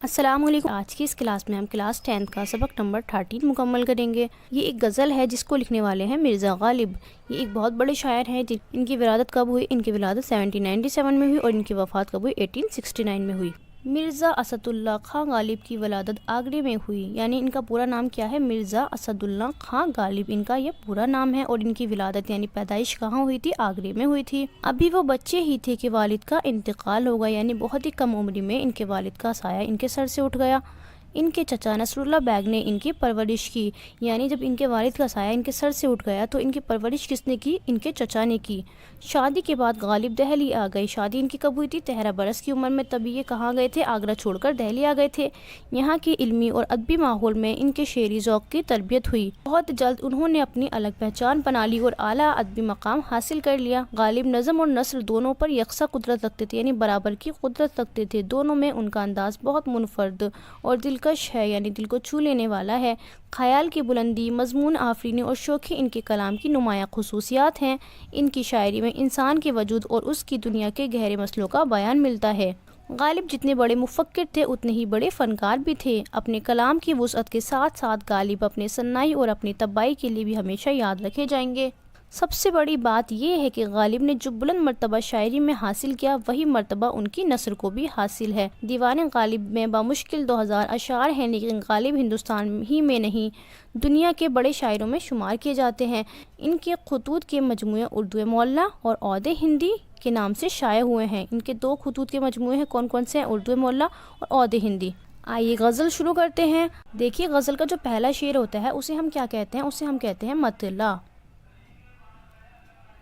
السلام علیکم۔ آج کی اس کلاس میں ہم کلاس 10 کا سبق نمبر 13 مکمل کریں گے۔ یہ ایک غزل ہے جس کو لکھنے والے ہیں مرزا غالب۔ یہ ایک بہت بڑے شاعر ہیں۔ ان کی ولادت کب ہوئی؟ ان کی ولادت 1797 میں ہوئی اور ان کی وفات کب ہوئی؟ 1869 میں ہوئی۔ مرزا اسد اللہ خان غالب کی ولادت آگرے میں ہوئی، یعنی ان کا پورا نام کیا ہے؟ مرزا اسد اللہ خان غالب ان کا یہ پورا نام ہے، اور ان کی ولادت یعنی پیدائش کہاں ہوئی تھی؟ آگرے میں ہوئی تھی۔ ابھی وہ بچے ہی تھے کہ والد کا انتقال ہو گیا، یعنی بہت ہی کم عمری میں ان کے والد کا سایہ ان کے سر سے اٹھ گیا۔ ان کے چچا نصر اللہ بیگ نے ان کی پرورش کی، یعنی جب ان کے والد کا سایہ ان کے سر سے اٹھ گیا تو ان کی پرورش کس نے کی؟ ان کے چچا نے کی۔ شادی کے بعد غالب دہلی آ گئے۔ شادی ان کی کب ہوئی تھی؟ 13 برس کی عمر میں۔ تبھی یہ کہاں گئے تھے؟ آگرہ چھوڑ کر دہلی آ گئے تھے۔ یہاں کے علمی اور ادبی ماحول میں ان کے شعری ذوق کی تربیت ہوئی۔ بہت جلد انہوں نے اپنی الگ پہچان بنا لی اور اعلیٰ ادبی مقام حاصل کر لیا۔ غالب نظم اور نثر دونوں پر یکساں قدرت رکھتے تھے، یعنی برابر کی قدرت رکھتے تھے۔ دونوں میں ان کا انداز بہت منفرد اور دلکش ہے، یعنی دل کو چھو لینے والا ہے۔ خیال کی بلندی، مضمون آفرینی اور شوخی ان کے کلام کی نمایاں خصوصیات ہیں۔ ان کی شاعری میں انسان کے وجود اور اس کی دنیا کے گہرے مسئلوں کا بیان ملتا ہے۔ غالب جتنے بڑے مفکر تھے اتنے ہی بڑے فنکار بھی تھے۔ اپنے کلام کی وسعت کے ساتھ ساتھ غالب اپنے صنائی اور اپنی طباعی کے لیے بھی ہمیشہ یاد رکھے جائیں گے۔ سب سے بڑی بات یہ ہے کہ غالب نے جو بلند مرتبہ شاعری میں حاصل کیا وہی مرتبہ ان کی نثر کو بھی حاصل ہے۔ دیوان غالب میں بمشکل 2000 اشعار ہیں، لیکن غالب ہندوستان ہی میں نہیں دنیا کے بڑے شاعروں میں شمار کیے جاتے ہیں۔ ان کے خطوط کے مجموعے اردو معلیٰ اور عود ہندی کے نام سے شائع ہوئے ہیں۔ ان کے 2 خطوط کے مجموعے ہیں، کون کون سے ہیں؟ اردو معلیٰ اور عود ہندی۔ آئیے غزل شروع کرتے ہیں۔ دیکھیے غزل کا جو پہلا شعر ہوتا ہے اسے ہم کیا کہتے ہیں؟ اسے ہم کہتے ہیں مطلع،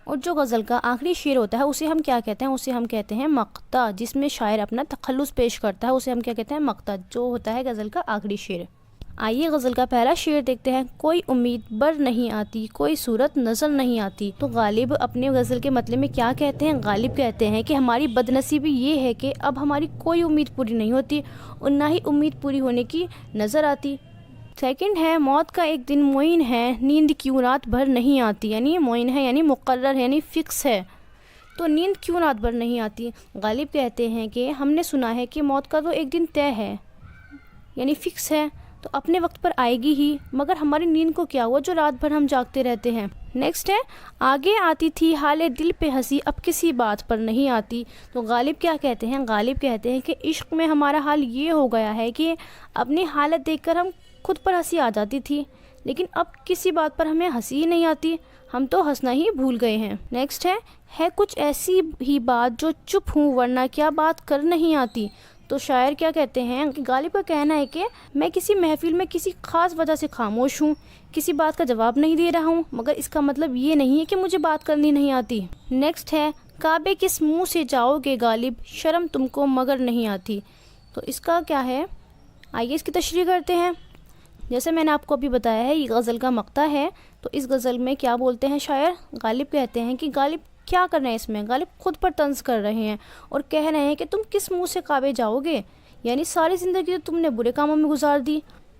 اور جو غزل کا آخری شعر ہوتا ہے اسے ہم کیا کہتے ہیں؟ اسے ہم کہتے ہیں مقطع، جس میں شاعر اپنا تخلص پیش کرتا ہے اسے ہم کیا کہتے ہیں؟ مقطع، جو ہوتا ہے غزل کا آخری شعر۔ آئیے غزل کا پہلا شعر دیکھتے ہیں۔ کوئی امید بر نہیں آتی، کوئی صورت نظر نہیں آتی۔ تو غالب اپنے غزل کے مطلب میں کیا کہتے ہیں؟ غالب کہتے ہیں کہ ہماری بدنصیبی یہ ہے کہ اب ہماری کوئی امید پوری نہیں ہوتی اور نہ ہی امید پوری ہونے کی نظر آتی۔ سیکنڈ ہے، موت کا ایک دن معین ہے، نیند کیوں رات بھر نہیں آتی، یعنی معین ہے یعنی مقرر ہے، یعنی فکس ہے، تو نیند کیوں رات بھر نہیں آتی؟ غالب کہتے ہیں کہ ہم نے سنا ہے کہ موت کا تو ایک دن طے ہے، یعنی فکس ہے، تو اپنے وقت پر آئے گی ہی، مگر ہماری نیند کو کیا ہوا جو رات بھر ہم جاگتے رہتے ہیں۔ نیکسٹ ہے، آگے آتی تھی حال دل پہ ہنسی، اب کسی بات پر نہیں آتی۔ تو غالب کیا کہتے ہیں؟ غالب کہتے ہیں کہ عشق میں ہمارا حال یہ ہو گیا ہے کہ اپنی حالت دیکھ کر ہم خود پر ہنسی آ جاتی تھی، لیکن اب کسی بات پر ہمیں ہنسی ہی نہیں آتی، ہم تو ہنسنا ہی بھول گئے ہیں۔ نیکسٹ ہے کچھ ایسی ہی بات جو چپ ہوں ورنہ کیا بات کر نہیں آتی۔ تو شاعر کیا کہتے ہیں؟ غالب کا کہنا ہے کہ میں کسی محفل میں کسی خاص وجہ سے خاموش ہوں، کسی بات کا جواب نہیں دے رہا ہوں، مگر اس کا مطلب یہ نہیں ہے کہ مجھے بات کرنی نہیں آتی۔ نیکسٹ ہے، کعبے کس منہ سے جاؤ گے غالب، شرم تم کو مگر نہیں آتی۔ تو اس کا کیا ہے؟ آئیے اس کی تشریح کرتے ہیں۔ جیسے میں نے آپ کو ابھی بتایا ہے یہ غزل کا مقطع ہے، تو اس غزل میں کیا بولتے ہیں شاعر؟ غالب کہتے ہیں کہ غالب کیا کر رہے ہیں اس میں؟ غالب خود پر طنز کر رہے ہیں اور کہہ رہے ہیں کہ تم کس منہ سے کعبے جاؤ گے، یعنی ساری زندگی تو تم نے برے کاموں میں گزار دی،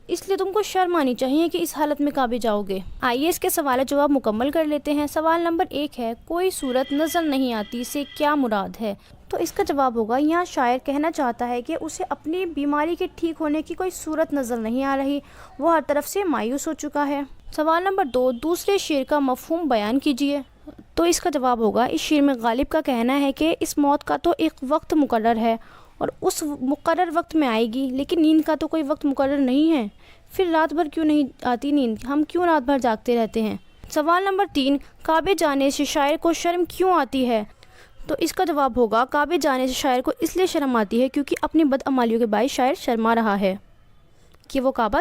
اس لیے تم کو شرم آنی چاہیے کہ اس حالت میں کعبے جاؤ گے۔ آئیے اس کے سوال جواب مکمل کر لیتے ہیں۔ سوال نمبر 1 ہے، کوئی صورت نظر نہیں آتی سے کیا مراد ہے؟ تو اس کا جواب ہوگا، یہاں شاعر کہنا چاہتا ہے کہ اسے اپنی بیماری کے ٹھیک ہونے کی کوئی صورت نظر نہیں آ رہی، وہ ہر طرف سے مایوس ہو چکا ہے۔ سوال نمبر 2، دوسرے شعر کا مفہوم بیان کیجیے۔ تو اس کا جواب ہوگا، اس شعر میں غالب کا کہنا ہے کہ اس موت کا تو ایک وقت مقرر ہے اور اس مقرر وقت میں آئے گی، لیکن نیند کا تو کوئی وقت مقرر نہیں ہے، پھر رات بھر کیوں نہیں آتی نیند، ہم کیوں رات بھر جاگتے رہتے ہیں۔ سوال نمبر 3، کعبے جانے سے شاعر کو شرم کیوں آتی ہے؟ تو اس کا جواب ہوگا، کعبے جانے سے شاعر کو اس لیے شرم آتی ہے کیونکہ اپنی بدعمالیوں کے باعث شاعر شرما رہا ہے کہ وہ کعبہ